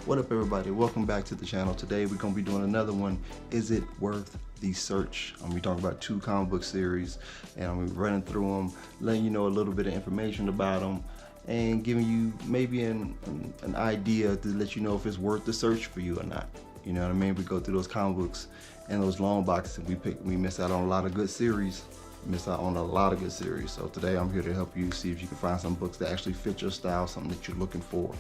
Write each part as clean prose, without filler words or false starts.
What up, everybody? Welcome back to the channel. Today we're going to be doing another one. Is it worth the search? I'm going to be talking about 2 comic book series, and I'm going to be running through them, letting you know a little bit of information about them, and giving you maybe an idea to let you know if it's worth the search for you or not. You know what I mean? We go through those comic books and those long boxes, and we miss out on a lot of good series. So today I'm here to help you see if you can find some books that actually fit your style, something that you're looking for.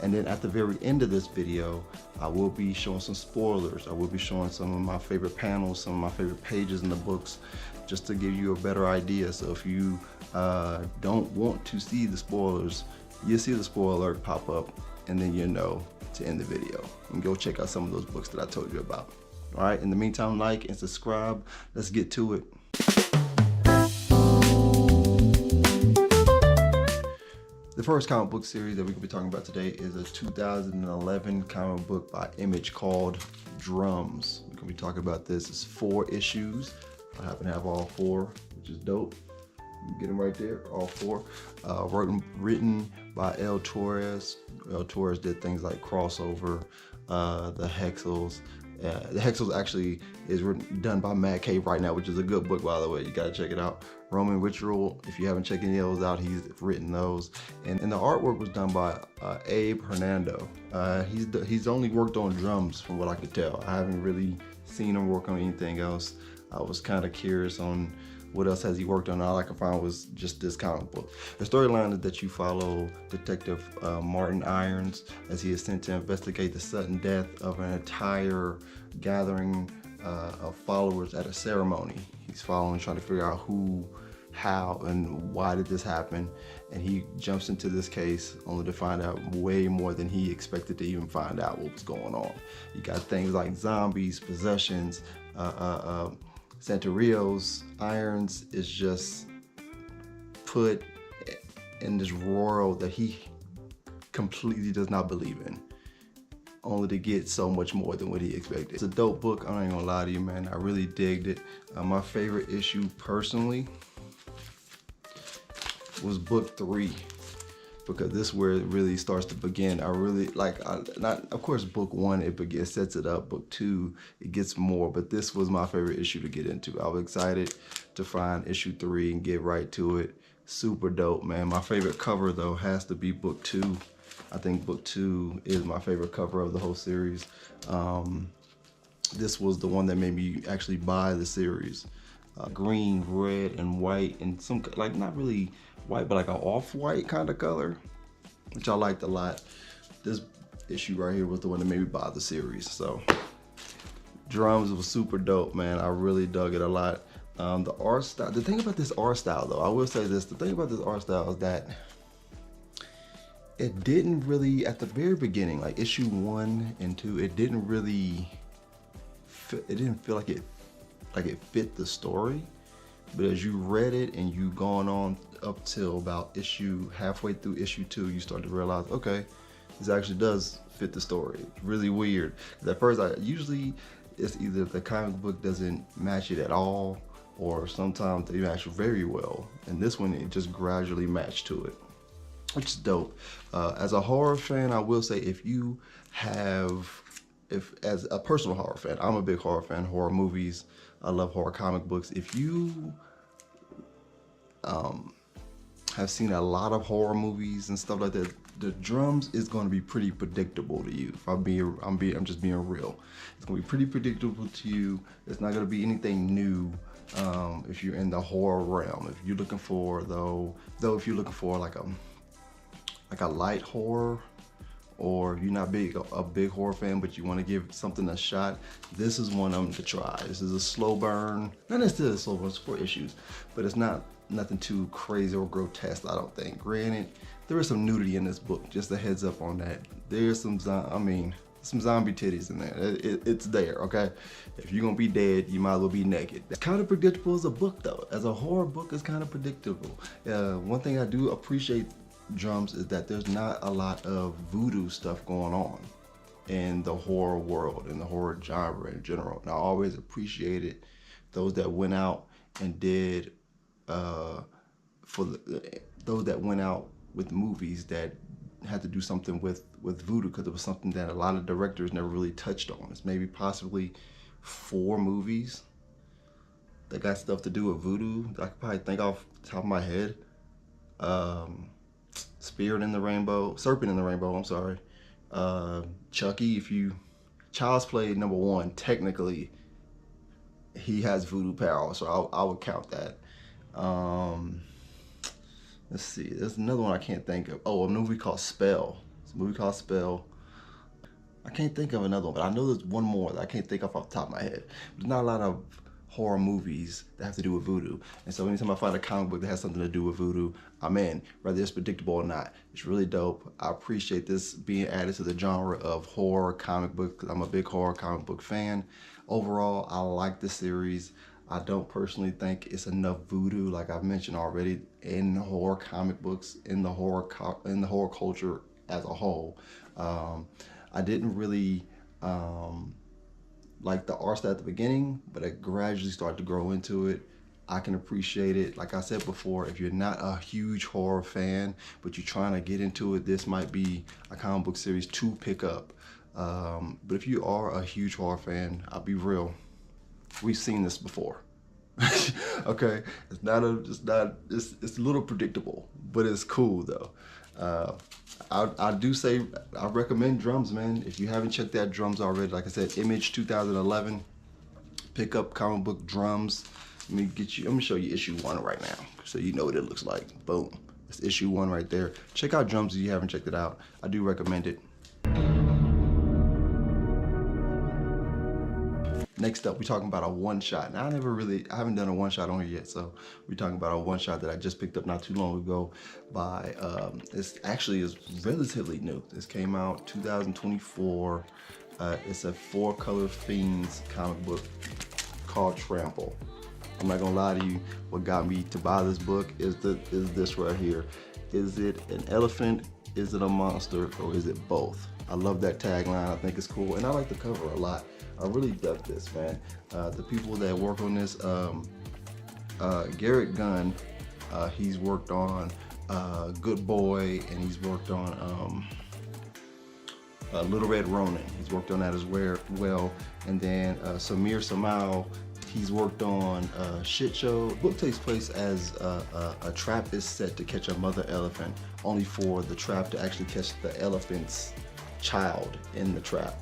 And then at the very end of this video, I will be showing some spoilers. I will be showing some of my favorite panels, some of my favorite pages in the books, just to give you a better idea. So if you don't want to see the spoilers, you'll see the spoiler alert pop up, and then you know to end the video and go check out some of those books that I told you about. All right, in the meantime, like and subscribe. Let's get to it. The first comic book series that we're going to be talking about today is a 2011 comic book by Image called Drums. We're going to be talking about this. It's 4 issues. I happen to have all 4, which is dope. You get them right there, all 4. Written by L. Torres. L. Torres did things like Crossover, The Hexels. The Hexels actually is done by Matt K right now, which is a good book, by the way. You gotta check it out. Roman Ritual, if you haven't checked any of those out, he's written those. And the artwork was done by Abe Hernando. He's only worked on Drums from what I could tell. I haven't really seen him work on anything else. I was kind of curious on what else has he worked on. All I could find was just this comic book. The storyline is that you follow Detective Martin Irons as he is sent to investigate the sudden death of an entire gathering of followers at a ceremony. He's following, trying to figure out who, how, and why did this happen. And he jumps into this case only to find out way more than he expected to even find out what was going on. You got things like zombies, possessions, Santorios. Irons is just put in this world that he completely does not believe in, only to get so much more than what he expected. It's a dope book, I ain't gonna lie to you, man. I really digged it. My favorite issue personally was book 3, because this is where it really starts to begin. I really like, of course, book 1, it sets it up. Book 2, it gets more, but this was my favorite issue to get into. I was excited to find issue 3 and get right to it. Super dope, man. My favorite cover, though, has to be book 2. I think book 2 is my favorite cover of the whole series. This was the one that made me actually buy the series. Green, red, and white, and some, like, not really white, but like an off-white kind of color, which I liked a lot. This issue right here was the one that made me buy the series. So Drums was super dope, man. I really dug it a lot. The art style, the thing about this art style, though, I will say this, the thing about this art style is that it didn't really, at the very beginning, like issue 1 and 2, it didn't really feel like it fit the story. But as you read it and you gone on up till about halfway through issue 2, you start to realize, okay, this actually does fit the story. It's really weird. At first, usually it's either the comic book doesn't match it at all, or sometimes they match very well. And this one, it just gradually matched to it, which is dope. As a horror fan, I will say, as a personal horror fan, I'm a big horror fan, horror movies. I love horror comic books. If you have seen a lot of horror movies and stuff like that, the Drums is going to be pretty predictable to you. If I'm just being real. It's going to be pretty predictable to you. It's not going to be anything new. If you're in the horror realm, if you're looking for if you're looking for like a light horror, or you're not a big horror fan, but you want to give something a shot, this is one of them to try. This is a slow burn. Not necessarily a slow burn, it's 4 issues, but it's nothing too crazy or grotesque, I don't think. Granted, there is some nudity in this book, just a heads up on that. There's some zombie titties in there. It's there, okay? If you're gonna be dead, you might as well be naked. It's kind of predictable as a book, though. As a horror book, it's kind of predictable. One thing I do appreciate Drums is that there's not a lot of voodoo stuff going on in the horror world, in the horror genre in general. And I always appreciated those that went out and did those that went out with movies that had to do something with voodoo, because it was something that a lot of directors never really touched on. It's maybe possibly 4 movies that got stuff to do with voodoo that I could probably think off the top of my head. Serpent in the Rainbow, I'm sorry. Chucky, Child's Play #1, technically, he has voodoo power, so I would count that. Let's see, there's another one I can't think of. Oh, a movie called Spell. It's a movie called Spell. I can't think of another one, but I know there's one more that I can't think of off the top of my head. There's not a lot of horror movies that have to do with voodoo. And so anytime I find a comic book that has something to do with voodoo, I'm in, whether it's predictable or not. It's really dope. I appreciate this being added to the genre of horror comic book, because I'm a big horror comic book fan. Overall, I like the series. I don't personally think it's enough voodoo, like I've mentioned already, in horror comic books, in the horror culture as a whole. I didn't really like the art style at the beginning, but I gradually started to grow into it. I can appreciate it. Like I said before, if you're not a huge horror fan, but you're trying to get into it, this might be a comic book series to pick up. But if you are a huge horror fan, I'll be real, we've seen this before. Okay, it's a little predictable, but it's cool though. I do say I recommend Drums, man. If you haven't checked out Drums already, like I said, Image 2011, pick up comic book Drums. I'm gonna show you issue 1 right now, so you know what it looks like. Boom, it's issue 1 right there. Check out Drums if you haven't checked it out. I do recommend it. Next up, we're talking about a one-shot. Now, I haven't done a one-shot on here yet, so we're talking about a one-shot that I just picked up not too long ago by, it's relatively new. This came out 2024. It's a 4-color Fiends comic book called Trample. I'm not gonna lie to you, what got me to buy this book is this right here. Is it an elephant, is it a monster, or is it both? I love that tagline, I think it's cool, and I like the cover a lot. I really dug this, man. The people that work on this, Garrett Gunn, he's worked on Good Boy, and he's worked on Little Red Ronin. He's worked on that as well. And then Samir Samau, he's worked on Shit Show. The book takes place as a trap is set to catch a mother elephant, only for the trap to actually catch the elephant's child in the trap.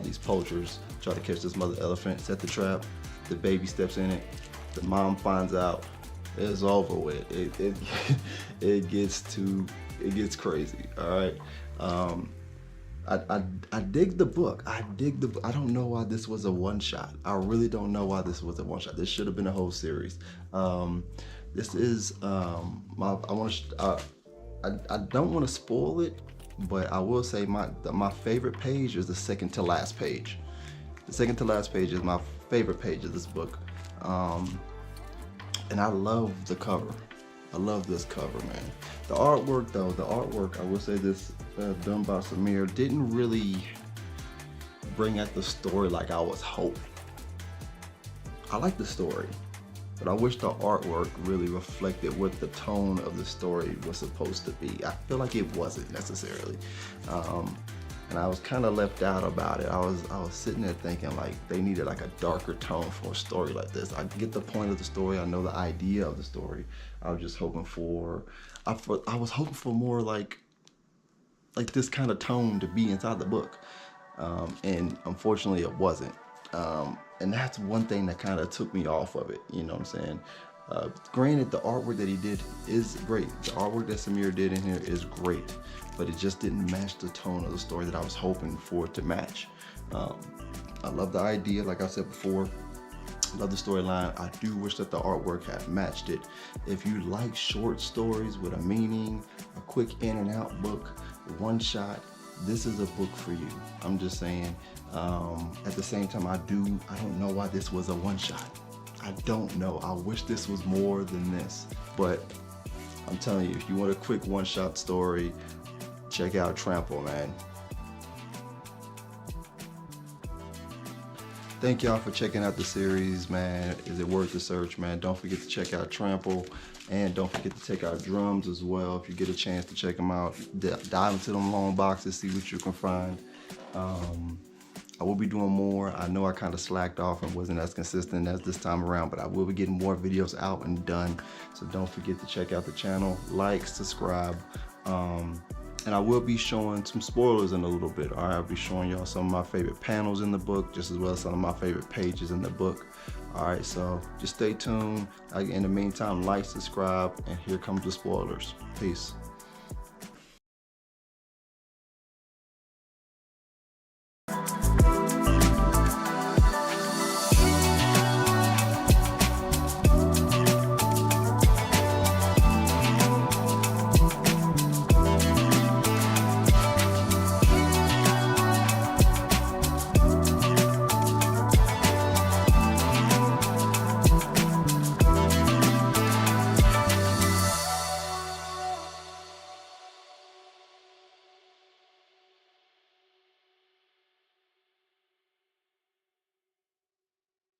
These poachers try to catch this mother elephant, set the trap, the baby steps in it, the mom finds out, it's over with. It gets crazy, all right? I dig the book. I don't know why this was a one-shot. I really don't know why this was a one-shot. This should have been a whole series. This is, I don't want to spoil it, but I will say my favorite page is the second to last page. The second to last page is my favorite page of this book. And I love the cover. I love this cover, man. The artwork though, I will say this, done by Samir, didn't really bring out the story like I was hoping. I like the story, but I wish the artwork really reflected what the tone of the story was supposed to be. I feel like it wasn't necessarily. And I was kind of left out about it. I was sitting there thinking like they needed like a darker tone for a story like this. I get the point of the story. I know the idea of the story. I was just hoping for, I was hoping for more like this kind of tone to be inside the book. And unfortunately it wasn't. And that's one thing that kind of took me off of it. You know what I'm saying? Granted, the artwork that he did is great. The artwork that Samir did in here is great, but it just didn't match the tone of the story that I was hoping for it to match. I love the idea, like I said before. I love the storyline. I do wish that the artwork had matched it. If you like short stories with a meaning, a quick in and out book, one shot, this is a book for you. I'm just saying. At the same time, I don't know why this was a one shot. I don't know. I wish this was more than this. But I'm telling you, if you want a quick one-shot story, check out Trample, man. Thank y'all for checking out the series, man. Is it worth the search, man? Don't forget to check out Trample. And don't forget to check out Drums as well. If you get a chance to check them out, dive into them long boxes, see what you can find. I will be doing more. I know I kind of slacked off and wasn't as consistent as this time around, but I will be getting more videos out and done. So don't forget to check out the channel, like, subscribe. And I will be showing some spoilers in a little bit. All right, I'll be showing y'all some of my favorite panels in the book, just as well as some of my favorite pages in the book. All right, so just stay tuned. In the meantime, like, subscribe, and here comes the spoilers. Peace.